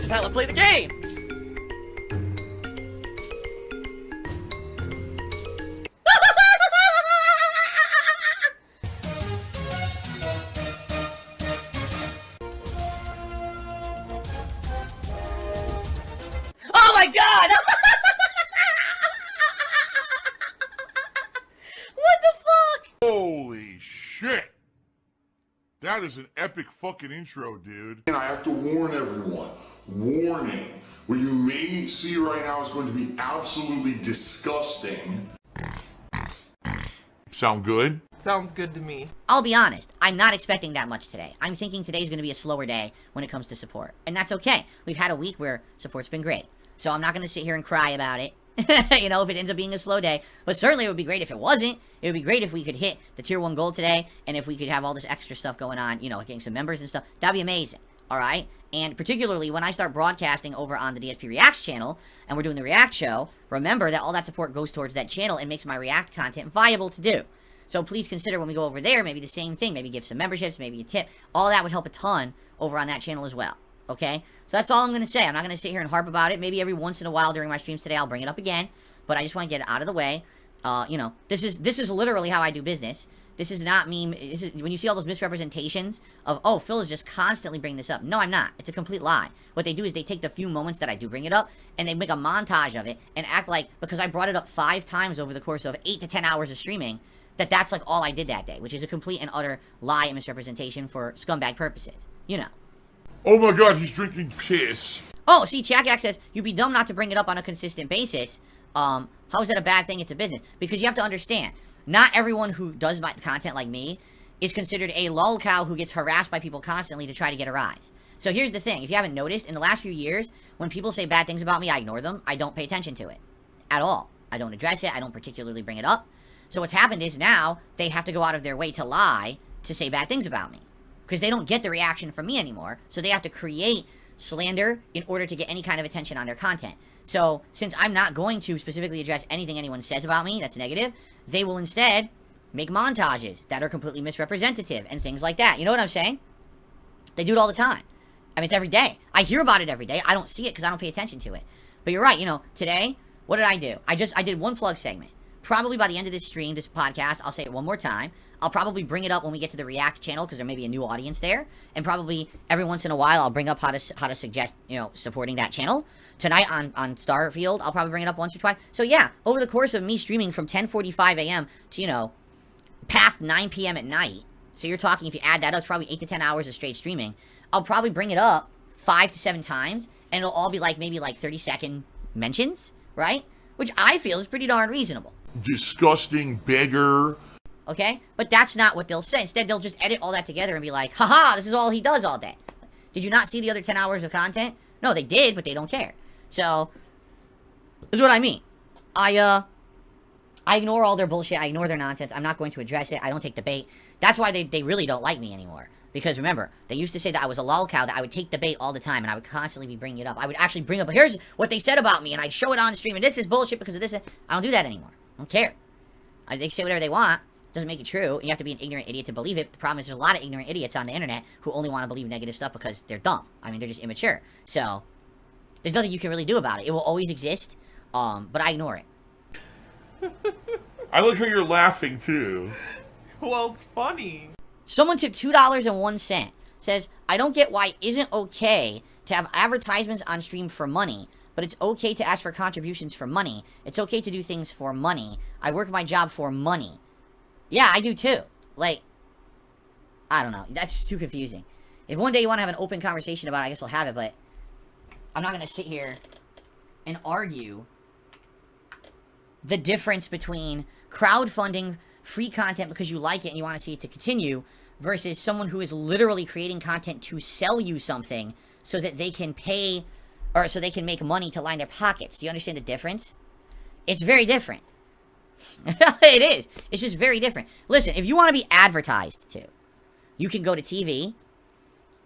is how I play the game! Oh my god! What the fuck? Holy shit! That is an epic fucking intro, dude. And I have to warn everyone. Warning. What you may see right now is going to be absolutely disgusting. Sound good? Sounds good to me. I'll be honest, I'm not expecting that much today. I'm thinking today's going to be a slower day when it comes to support. And that's okay. We've had a week where support's been great. So I'm not going to sit here and cry about it. You know, if it ends up being a slow day. But certainly it would be great if it wasn't. It would be great if we could hit the tier 1 goal today. And if we could have all this extra stuff going on, you know, getting some members and stuff. That'd be amazing. Alright? And particularly when I start broadcasting over on the DsP Reacts channel, and we're doing the React show, remember that all that support goes towards that channel and makes my React content viable to do. So please consider when we go over there, maybe the same thing. Maybe give some memberships, maybe a tip. All that would help a ton over on that channel as well. Okay? So that's all I'm going to say. I'm not going to sit here and harp about it. Maybe every once in a while during my streams today I'll bring it up again. But I just want to get it out of the way. You know, this is literally how I do business. This is not me. This is, when you see all those misrepresentations of, oh, Phil is just constantly bringing this up. No, I'm not. It's a complete lie. What they do is they take the few moments that I do bring it up, and they make a montage of it, and act like, because I brought it up 5 times over the course of 8 to 10 hours of streaming, that's like all I did that day, which is a complete and utter lie and misrepresentation for scumbag purposes. You know. Oh my god, he's drinking piss. Oh, see, Chakak says, you'd be dumb not to bring it up on a consistent basis. How is that a bad thing? It's a business. Because you have to understand, not everyone who does my content like me is considered a lolcow who gets harassed by people constantly to try to get a rise. So here's the thing. If you haven't noticed, in the last few years, when people say bad things about me, I ignore them. I don't pay attention to it. At all. I don't address it. I don't particularly bring it up. So what's happened is now, they have to go out of their way to lie to say bad things about me. Because they don't get the reaction from me anymore. So they have to create slander in order to get any kind of attention on their content. So, since I'm not going to specifically address anything anyone says about me that's negative, they will instead make montages that are completely misrepresentative and things like that. You know what I'm saying? They do it all the time. I mean, it's every day. I hear about it every day. I don't see it because I don't pay attention to it. But you're right, you know, today, what did I do? I did one plug segment. Probably by the end of this stream, this podcast, I'll say it one more time. I'll probably bring it up when we get to the React channel because there may be a new audience there. And probably every once in a while, I'll bring up how to suggest, you know, supporting that channel. Tonight on Starfield, I'll probably bring it up once or twice. So yeah, over the course of me streaming from 10:45 a.m. to, you know, past 9 p.m. at night. So you're talking, if you add that up, it's probably 8 to 10 hours of straight streaming. I'll probably bring it up 5 to 7 times. And it'll all be like, maybe like 30-second mentions, right? Which I feel is pretty darn reasonable. Disgusting beggar. Okay? But that's not what they'll say. Instead, they'll just edit all that together and be like, haha, this is all he does all day. Did you not see the other 10 hours of content? No, they did, but they don't care. So, this is what I mean. I ignore all their bullshit. I ignore their nonsense. I'm not going to address it. I don't take the bait. That's why they really don't like me anymore. Because remember, they used to say that I was a lolcow, that I would take the bait all the time, and I would constantly be bringing it up. I would actually bring up, here's what they said about me, and I'd show it on the stream, and this is bullshit because of this. I don't do that anymore. I don't care. They say whatever they want. Doesn't make it true. You have to be an ignorant idiot to believe it. The problem is there's a lot of ignorant idiots on the internet who only want to believe negative stuff because they're dumb. I mean, they're just immature. So, there's nothing you can really do about it. It will always exist, but I ignore it. I like how you're laughing, too. Well, it's funny. Someone tipped $2.01. Says, I don't get why it isn't okay to have advertisements on stream for money, but it's okay to ask for contributions for money. It's okay to do things for money. I work my job for money. Yeah, I do too. Like, I don't know. That's too confusing. If one day you want to have an open conversation about it, I guess we'll have it, but I'm not going to sit here and argue the difference between crowdfunding free content because you like it and you want to see it to continue versus someone who is literally creating content to sell you something so that they can pay or so they can make money to line their pockets. Do you understand the difference? It's very different. It is. It's just very different. Listen, if you want to be advertised to, you can go to TV,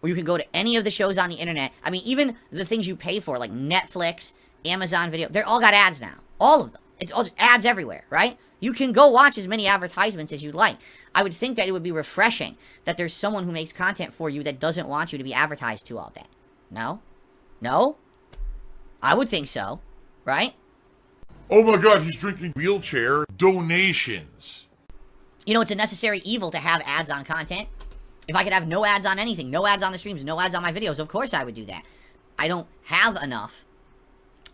or you can go to any of the shows on the internet. I mean, even the things you pay for, like Netflix, Amazon Video, they're all got ads now. All of them. It's all just ads everywhere, right? You can go watch as many advertisements as you like. I would think that it would be refreshing that there's someone who makes content for you that doesn't want you to be advertised to all day. No? No? I would think so, right? Oh my god, he's drinking wheelchair donations. You know, it's a necessary evil to have ads on content. If I could have no ads on anything, no ads on the streams, no ads on my videos, of course I would do that. I don't have enough,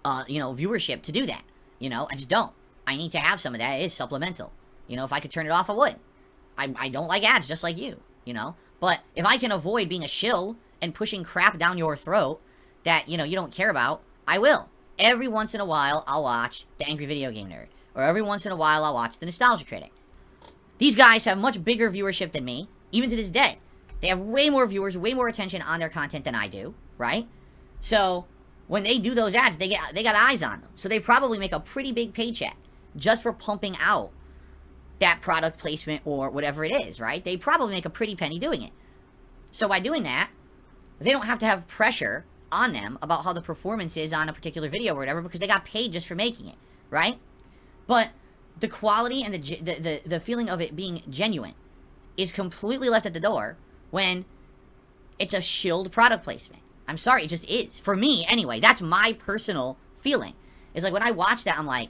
viewership to do that. You know, I just don't. I need to have some of that. It is supplemental. You know, if I could turn it off, I would. I don't like ads, just like you, you know? But if I can avoid being a shill and pushing crap down your throat that, you know, you don't care about, I will. Every once in a while, I'll watch The Angry Video Game Nerd. Or every once in a while, I'll watch The Nostalgia Critic. These guys have much bigger viewership than me, even to this day. They have way more viewers, way more attention on their content than I do, right? So, when they do those ads, they got eyes on them. So they probably make a pretty big paycheck just for pumping out that product placement or whatever it is, right? They probably make a pretty penny doing it. So by doing that, they don't have to have pressure on them about how the performance is on a particular video or whatever because they got paid just for making it, right? But the quality and the feeling of it being genuine is completely left at the door when it's a shilled product placement. I'm sorry, it just is. For me, anyway, that's my personal feeling. It's like when I watch that, I'm like,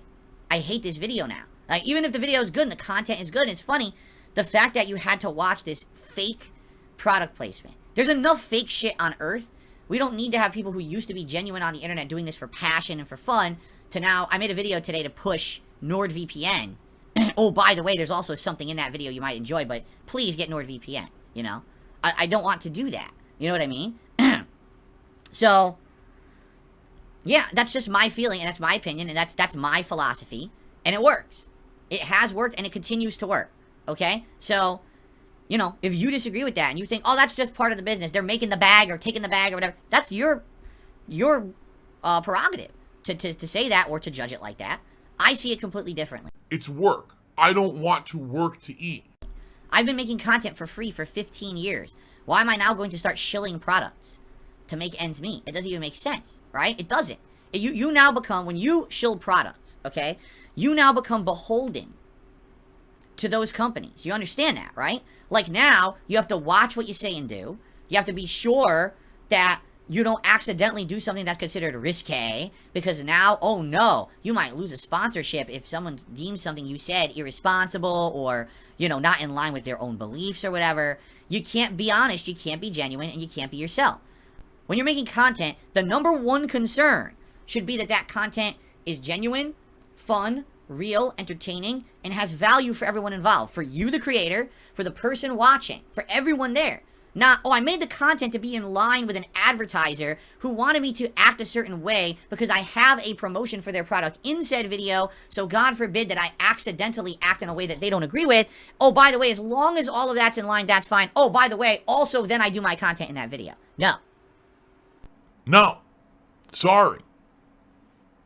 I hate this video now. Like, even if the video is good and the content is good and it's funny, the fact that you had to watch this fake product placement. There's enough fake shit on Earth. We don't need to have people who used to be genuine on the internet doing this for passion and for fun to now, I made a video today to push NordVPN. Oh, by the way, there's also something in that video you might enjoy, but please get NordVPN, you know? I don't want to do that. You know what I mean? So, yeah, that's just my feeling, and that's my opinion, and that's my philosophy, and it works. It has worked, and it continues to work, okay? So, you know, if you disagree with that, and you think, oh, that's just part of the business, they're making the bag, or taking the bag, or whatever, that's your prerogative to say that, or to judge it like that. I see it completely differently. It's work. I don't want to work to eat. I've been making content for free for 15 years. Why am I now going to start shilling products to make ends meet? It doesn't even make sense, right? It doesn't. You now become, when you shill products, okay, you now become beholden to those companies. You understand that, right? Like now, you have to watch what you say and do. You have to be sure that you don't accidentally do something that's considered risque, because now, oh no, you might lose a sponsorship if someone deems something you said irresponsible or, you know, not in line with their own beliefs or whatever. You can't be honest, you can't be genuine, and you can't be yourself. When you're making content, the number one concern should be that that content is genuine, fun, real, entertaining, and has value for everyone involved. For you, the creator, for the person watching, for everyone there. Not, oh, I made the content to be in line with an advertiser who wanted me to act a certain way because I have a promotion for their product in said video, so God forbid that I accidentally act in a way that they don't agree with. Oh, by the way, as long as all of that's in line, that's fine. Oh, by the way, also then I do my content in that video. No. No. Sorry.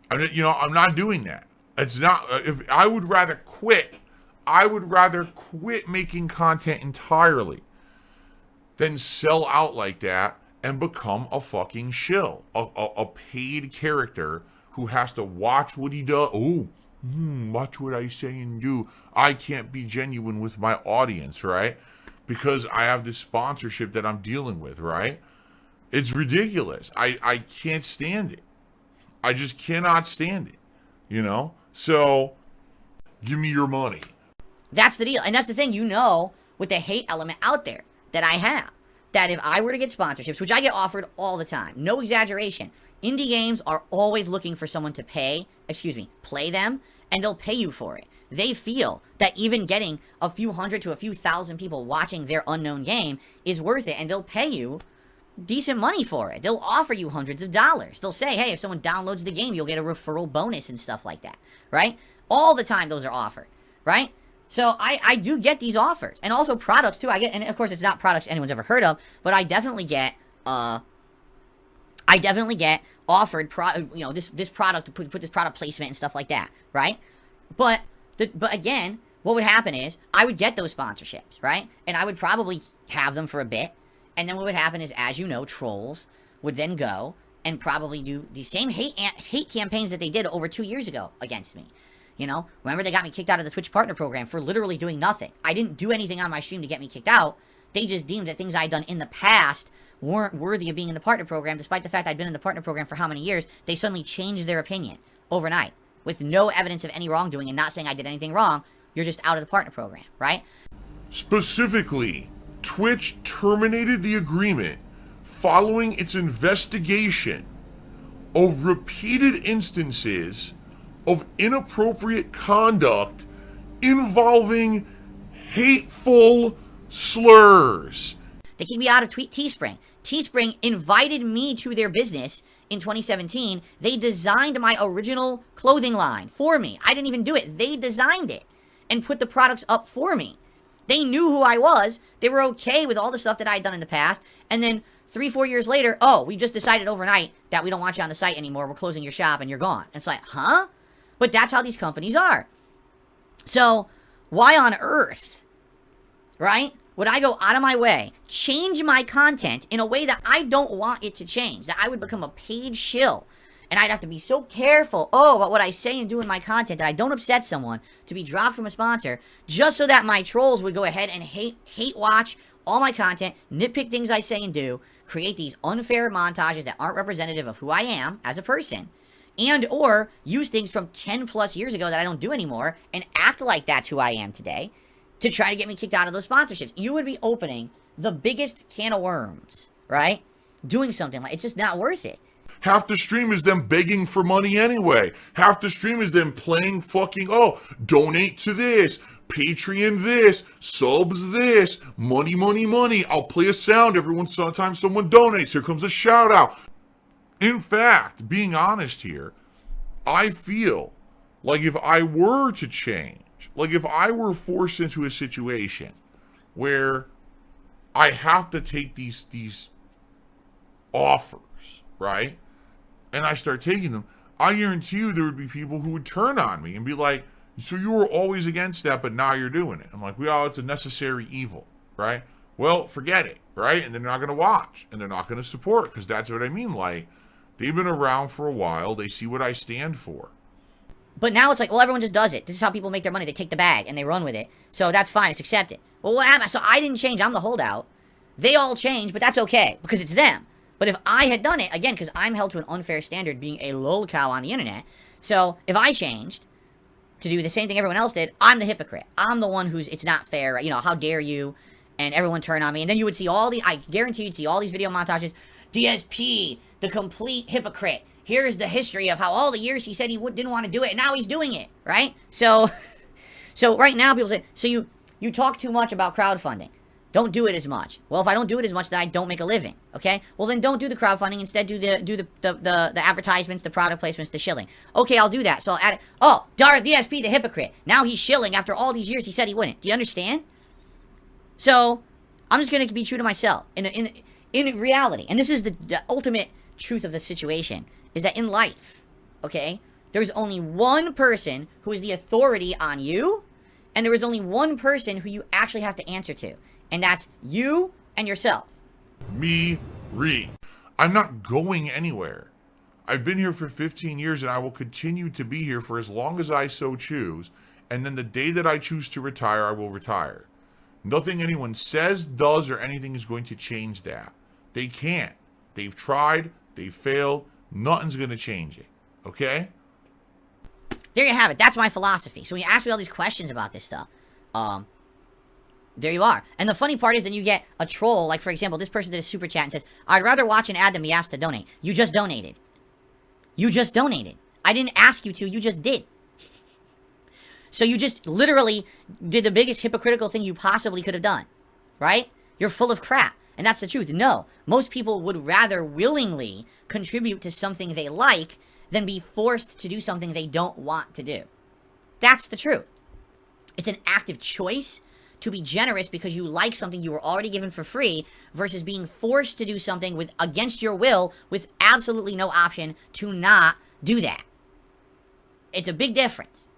I'm not doing that. It's not, if I would rather quit making content entirely than sell out like that and become a fucking shill. A paid character who has to watch what he does. Oh, watch what I say and do. I can't be genuine with my audience, right? Because I have this sponsorship that I'm dealing with, right? It's ridiculous. I can't stand it. I just cannot stand it, you know? So, give me your money. That's the deal. And that's the thing, you know, with the hate element out there that I have, that if I were to get sponsorships, which I get offered all the time, no exaggeration, indie games are always looking for someone to play them, and they'll pay you for it. They feel that even getting a few hundred to a few thousand people watching their unknown game is worth it, and they'll pay you decent money for it. They'll offer you hundreds of dollars. They'll say, hey, if someone downloads the game, you'll get a referral bonus and stuff like that, right? All the time those are offered, right? So I do get these offers, and also products too. I get, and of course it's not products anyone's ever heard of, but I definitely get offered this product to put this product placement and stuff like that, right? But again, what would happen is I would get those sponsorships, right? And I would probably have them for a bit, and then what would happen is, as you know, trolls would then go and probably do the same hate campaigns that they did over 2 years ago against me. You know, remember they got me kicked out of the Twitch partner program for literally doing nothing. I didn't do anything on my stream to get me kicked out. They just deemed that things I had done in the past weren't worthy of being in the partner program, despite the fact I'd been in the partner program for how many years, they suddenly changed their opinion overnight with no evidence of any wrongdoing and not saying I did anything wrong. You're just out of the partner program, right? Specifically, Twitch terminated the agreement following its investigation of repeated instances of inappropriate conduct involving hateful slurs. They kicked me out of Teespring. Teespring invited me to their business in 2017. They designed my original clothing line for me. I didn't even do it. They designed it and put the products up for me. They knew who I was. They were okay with all the stuff that I had done in the past. And then 3-4 years later, oh, we just decided overnight that we don't want you on the site anymore. We're closing your shop and you're gone. And it's like, huh? But that's how these companies are. So why on earth, right, would I go out of my way, change my content in a way that I don't want it to change, that I would become a paid shill, and I'd have to be so careful, about what I say and do in my content that I don't upset someone to be dropped from a sponsor, just so that my trolls would go ahead and hate watch all my content, nitpick things I say and do, create these unfair montages that aren't representative of who I am as a person, and or use things from 10 plus years ago that I don't do anymore and act like that's who I am today to try to get me kicked out of those sponsorships. You would be opening the biggest can of worms, right? Doing something like, it's just not worth it. Half the stream is them begging for money anyway. Half the stream is them playing fucking, donate to this, Patreon this, subs this, money, money, money. I'll play a sound every time someone donates. Here comes a shout out. In fact, being honest here, I feel like if I were to change, like if I were forced into a situation where I have to take these offers, right? And I start taking them, I guarantee you there would be people who would turn on me and be like, so you were always against that, but now you're doing it. I'm like, well, it's a necessary evil, right? Well, forget it, right? And they're not going to watch and they're not going to support, because that's what I mean. Like, they've been around for a while. They see what I stand for. But now it's like, well, everyone just does it. This is how people make their money. They take the bag and they run with it. So that's fine. It's accepted. Well, what happened? So I didn't change. I'm the holdout. They all changed, but that's okay because it's them. But if I had done it, again, because I'm held to an unfair standard being a lol cow on the internet. So if I changed to do the same thing everyone else did, I'm the hypocrite. I'm the one who's, it's not fair. You know, how dare you? And everyone turn on me. And then you would see I guarantee you'd see all these video montages. DsP, the complete hypocrite. Here's the history of how all the years he said he didn't want to do it, and now he's doing it, right? So right now people say, so you talk too much about crowdfunding. Don't do it as much. Well, if I don't do it as much, then I don't make a living, okay? Well, then don't do the crowdfunding. Instead, do the advertisements, the product placements, the shilling. Okay, I'll do that. So I'll add it. Oh, DsP, the hypocrite. Now he's shilling after all these years he said he wouldn't. Do you understand? So I'm just going to be true to myself in reality. And this is the ultimate truth of the situation. Is that in life, okay, there's only one person who is the authority on you, and there is only one person who you actually have to answer to, and that's you and yourself. I'm not going anywhere. I've been here for 15 years, and I will continue to be here for as long as I so choose, and then the day that I choose to retire, I will retire. Nothing anyone says, does, or anything is going to change that. They can't. They've tried, they've failed. Nothing's going to change it, okay? There you have it. That's my philosophy. So when you ask me all these questions about this stuff, there you are. And the funny part is then you get a troll, like for example, this person did a super chat and says, I'd rather watch an ad than be asked to donate. You just donated. You just donated. I didn't ask you to, you just did. So you just literally did the biggest hypocritical thing you possibly could have done, right? You're full of crap. And that's the truth. No, most people would rather willingly contribute to something they like than be forced to do something they don't want to do. That's the truth. It's an active choice to be generous because you like something you were already given for free versus being forced to do something against your will with absolutely no option to not do that. It's a big difference.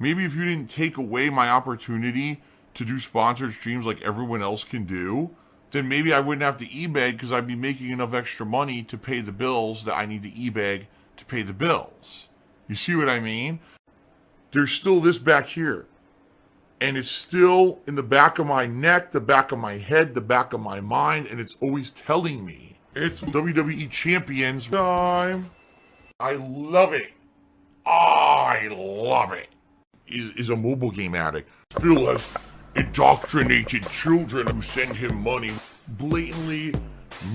Maybe if you didn't take away my opportunity to do sponsored streams like everyone else can do, then maybe I wouldn't have to e-bag because I'd be making enough extra money to pay the bills that I need to e-bag to pay the bills. You see what I mean? There's still this back here. And it's still in the back of my neck, the back of my head, the back of my mind, and it's always telling me. It's WWE Champions time. I love it. I love it. Is a mobile game addict. Still has indoctrinated children who send him money, blatantly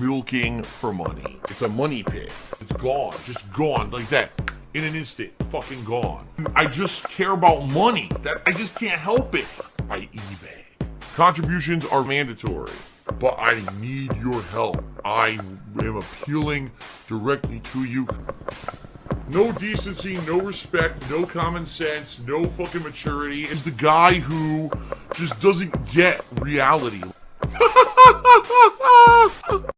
milking for money. It's a money pit. It's gone, just gone like that. In an instant, fucking gone. I just care about money. That I just can't help it. I eBay. Contributions are mandatory, but I need your help. I am appealing directly to you. No decency, no respect, no common sense, no fucking maturity. Is the guy who just doesn't get reality.